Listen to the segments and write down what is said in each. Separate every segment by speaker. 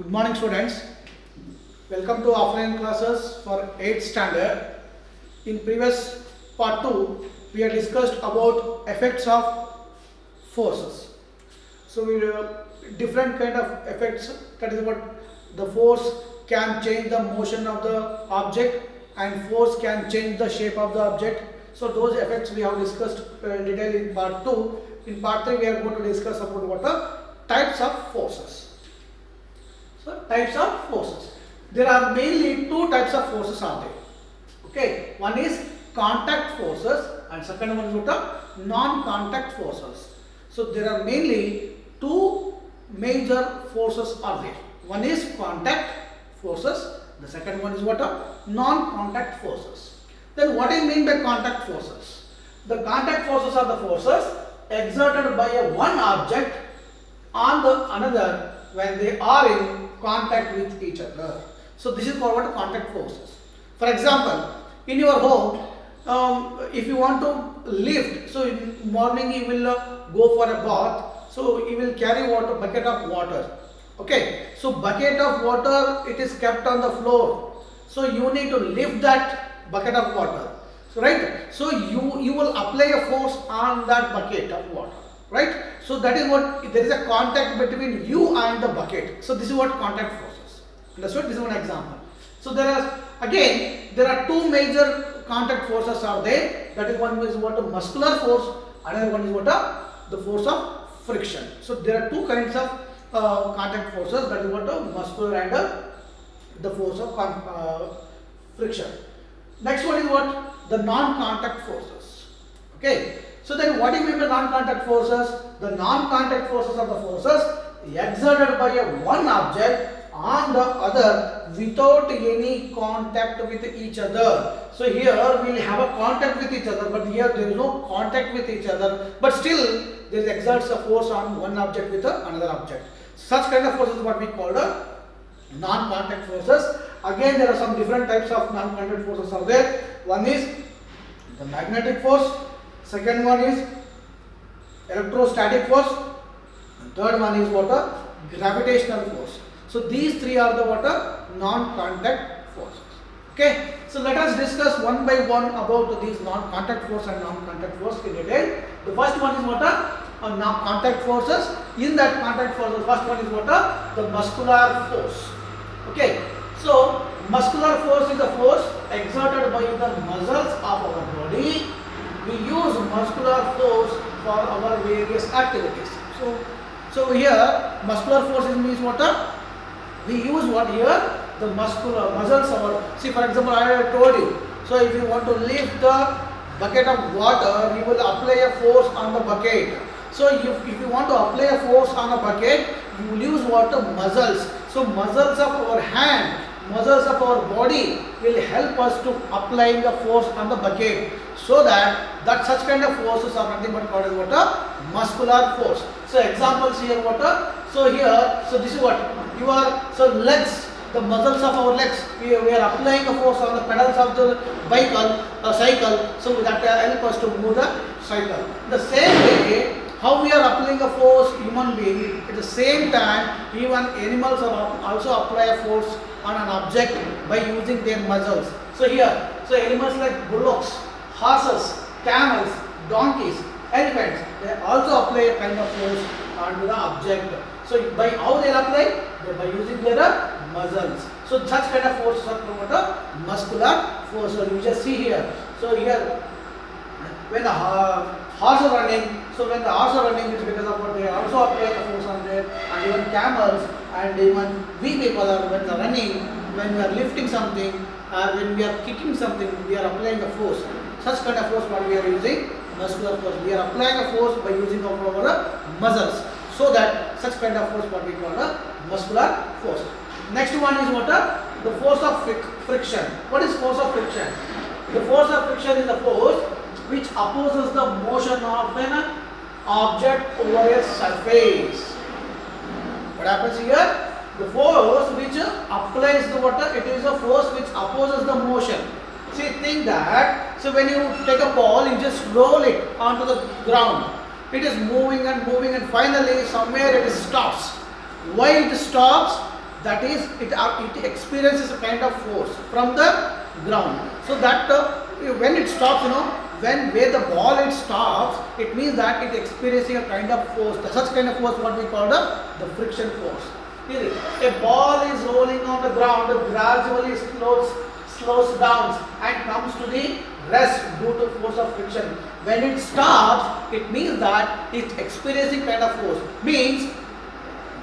Speaker 1: Good morning students. Welcome to offline classes for 8th standard. In previous part 2 we have discussed about effects of forces. So we different kind of effects, that is what the force can change the motion of the object and force can change the shape of the object. So those effects we have discussed in detail in part 2. In part 3 we are going to discuss about what are types of forces. So types of forces. There are mainly two types of forces are there. Okay, one is contact forces and second one is what are non-contact forces. So there are mainly two major forces are there. One is contact forces. The second one is what are non-contact forces. Then what do you mean by contact forces? The contact forces are the forces exerted by a one object on the another when they are in contact with each other. So this is called what contact forces. For example, in your home, if you want to lift, so in morning you will go for a bath, so you will carry water, bucket of water. Okay, so bucket of water, it is kept on the floor, so you need to lift that bucket of water. So right, so you will apply a force on that bucket of water, right? So that is what, there is a contact between you and the bucket. So this is what contact forces. Understood? This is one example. So there are two major contact forces are there. That is one is what a muscular force, another one is what the force of friction. So there are two kinds of contact forces. That is what a muscular and the force of friction. Next one is what the non-contact forces. Okay. So then what do you mean by non-contact forces? The non-contact forces are the forces exerted by a one object on the other without any contact with each other. So here we will have a contact with each other, but here there is no contact with each other, but still there exerts a force on one object with another object. Such kind of forces is what we call the non-contact forces. Again, there are some different types of non-contact forces are there. One is the magnetic force. Second one is electrostatic force, and third one is what a gravitational force. So these three are the what a non-contact forces. Okay, so let us discuss one by one about these non-contact force and non-contact force in detail. The first one is what a non-contact forces. In that contact force, the first one is what the muscular force. Okay, so muscular force is the force exerted by the muscles of our body. We use muscular force for our various activities. So here muscular force means what? We use what here? The muscular muscles. See, for example, I have told you. So if you want to lift the bucket of water, you will apply a force on the bucket. So if you want to apply a force on a bucket, you will use what? Muscles. So muscles of our hand, muscles of our body will help us to apply the force on the bucket, so that such kind of forces are nothing but called as what a muscular force. So examples here what so here, so this is what your legs, the muscles of our legs, we are applying a force on the pedals of the cycle, so that help us to move the cycle. The same way how we are applying a force, human being, at the same time even animals are also apply a force on an object by using their muscles. So here, so animals like bullocks, horses, camels, donkeys, elephants, they also apply a kind of force onto the object. So by how they apply? By using their muscles. So such kind of forces are called a muscular force. So you just see here. So here, when the horse are running, so when the horse are running, it's because of what they also apply a force on there, and even camels and even we people are when they are running, when we are lifting something, or when we are kicking something, we are applying a force. Such kind of force what we are using, muscular force. We are applying a force by using our muscles. So that such kind of force what we call a muscular force. Next one is what the force of friction. What is force of friction? The force of friction is the force which opposes the motion of an object over a surface. What happens here? The force which applies the water, it is a force which opposes the motion. See, think that, so when you take a ball, you just roll it onto the ground. It is moving and moving and finally somewhere it stops. Why it stops? that is it experiences a kind of force from the ground. So that when it stops, when where the ball it stops, it means that it experiencing a kind of force. Such kind of force what we call the friction force. A ball is rolling on the ground, gradually slows down and comes to the rest due to force of friction. When it stops, it means that it's experiencing kind of force. Means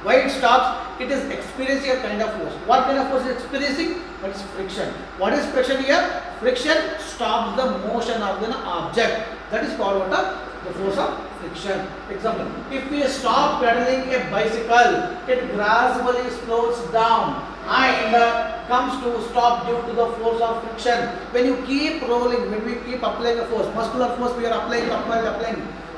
Speaker 1: why it stops? It is experiencing a kind of force. What kind of force is experiencing? That is friction. What is friction here? Friction stops the motion of the object. That is called what? The force of friction. Example: if we stop pedaling a bicycle, it gradually slows down and comes to stop due to the force of friction. When you keep rolling, when we keep applying a force, muscular force we are applying.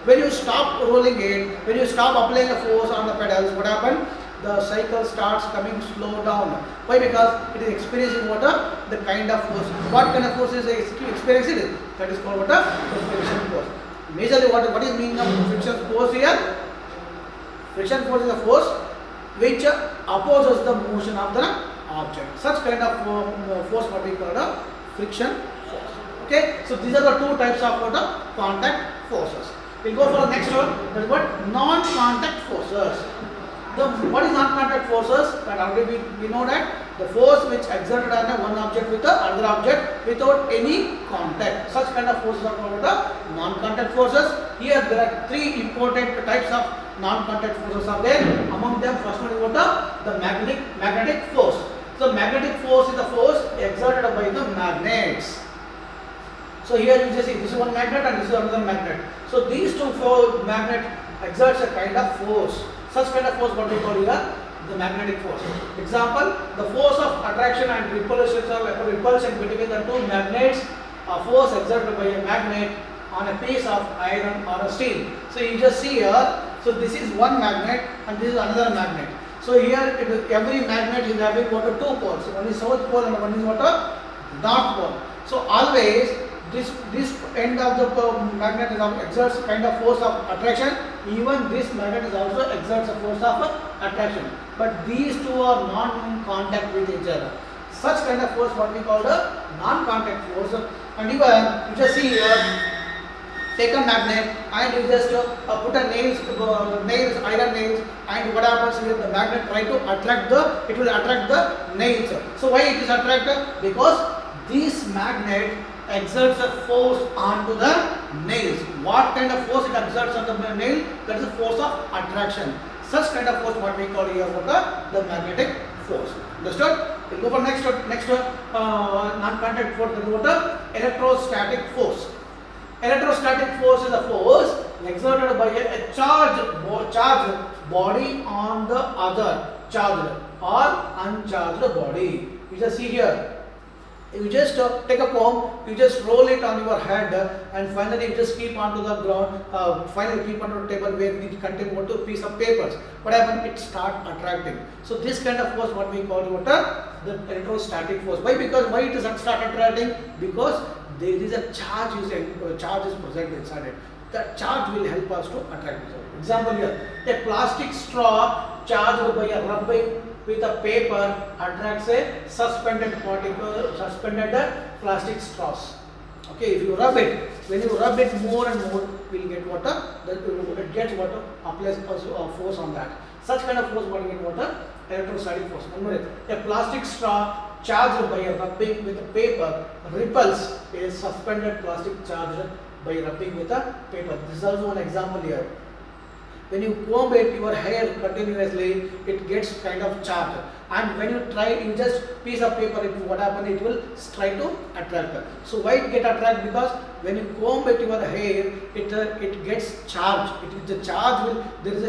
Speaker 1: When you stop rolling it, when you stop applying a force on the pedals, what happens? The cycle starts coming slow down. Why? Because it is experiencing what? The kind of force. What kind of force is experiencing? That is called what? The friction force. Majorly what is meaning of friction force here? Friction force is a force which opposes the motion of the object. Such kind of force what we call the friction force. Okay, so these are the two types of contact forces. We'll go for the next one. That is what? Non-contact forces. What is non-contact forces? That already we know that the force which exerted on one object with the other object without any contact. Such kind of forces are called the non-contact forces. Here there are three important types of non-contact forces are there. Among them, first one is what? The magnetic force. So magnetic force is the force exerted by the magnets. So here you just see this is one magnet and this is another magnet. So these two magnet exerts a kind of force. Such kind of force what we call here the magnetic force. Example: the force of attraction and repulsion between the two magnets. A force exerted by a magnet on a piece of iron or a steel. So you just see here. So this is one magnet and this is another magnet. So here every magnet is having what? Two poles. One is south pole and one is what? North pole. So always this end of the magnet exerts kind of force of attraction. Even this magnet is also exerts a force of attraction. But these two are non-contact with each other. Such kind of force what we call the non-contact force. And even you just see here, take a magnet and you just put a iron nails, and what happens here? The magnet try to attract it will attract the nails. So why it is attracted? Because this magnet exerts a force onto the nails. What kind of force it exerts on the nail? That is the force of attraction. Such kind of force what we call here the magnetic force. Understood? We'll go for next non-contact force. That is what? Electrostatic force. Electrostatic force is a force exerted by a charged body on the other charged or uncharged body. You just see here. You just take a comb, you just roll it on your head, and finally you just keep onto the ground, finally keep onto the table where it contains what? A piece of papers. What happens? It start attracting. So this kind of force what we call the electrostatic force. Why? Because why it is start attracting? Because there is a charge is present inside it. That charge will help us to attract. Example here: a plastic straw charged by a rubbing with a paper attracts a suspended plastic straws. Okay, if you rub it, when you rub it more and more, we'll get water. It gets water, applies a force on that. Such kind of force what we get water? Electrostatic force. Remember, a plastic straw charged by a rubbing with a paper repels a suspended plastic charged by rubbing with a paper. This is also one example here. When you comb your hair continuously, it gets kind of charged. And when you just piece of paper, what happens? It will try to attract. So why it get attracted? Because when you comb your hair, it gets charged. There is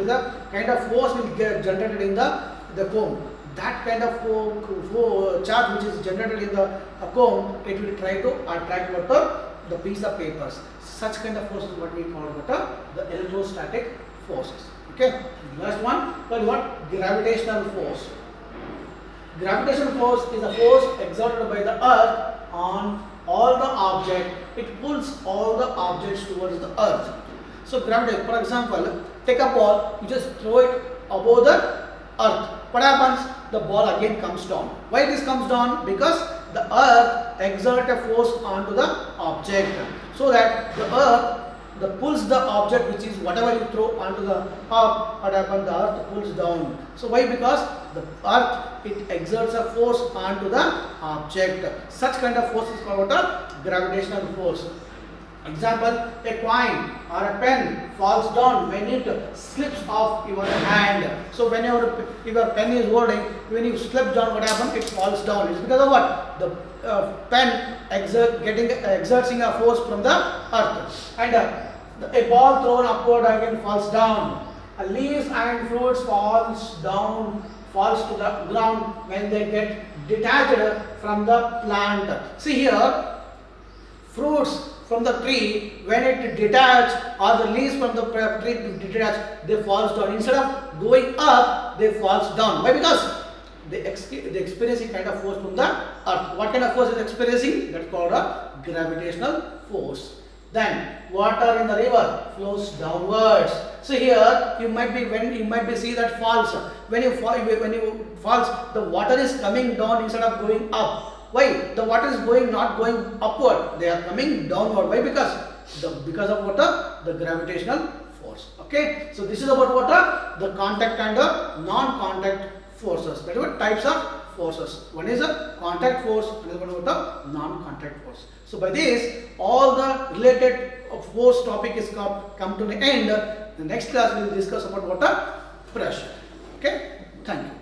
Speaker 1: a kind of force will get generated in the comb. That kind of charge which is generated in the comb, it will try to attract the piece of papers. Such kind of force is what we call the electrostatic forces. Okay. Last one, called what? Gravitational force. Gravitational force is a force exerted by the earth on all the objects. It pulls all the objects towards the earth. So gravity, for example, take a ball, you just throw it above the earth. what happens? The ball again comes down. Why this comes down? Because the earth exerts a force onto the object, so that the earth pulls the object, which is whatever you throw onto the earth. What happens? The earth pulls down. So why? Because the earth, it exerts a force onto the object. Such kind of force is called a gravitational force. Example, a coin or a pen falls down when it slips off your hand. So whenever your pen is holding, when you slip down, what happens? It falls down. It's because of what? The pen exerting a force from the earth. And a ball thrown upward again falls down. Leaves and fruits falls to the ground when they get detached from the plant. See here, fruits from the tree, when it detach, or the leaves from the tree detach, they falls down. Instead of going up, they falls down. Why? Because they experiencing kind of force from the earth. What kind of force is experiencing? That's called a gravitational force. Then water in the river flows downwards. So here you might be see that falls. When you falls, the water is coming down instead of going up. Why? The water is not going upward. They are coming downward. Why? Because of water, the gravitational force. Okay. So this is about water, the contact and the non-contact forces. That is what types of forces. One is a contact force, another one is a non-contact force. So by this, all the related force topic is come to the end. The next class we will discuss about water pressure. Okay. Thank you.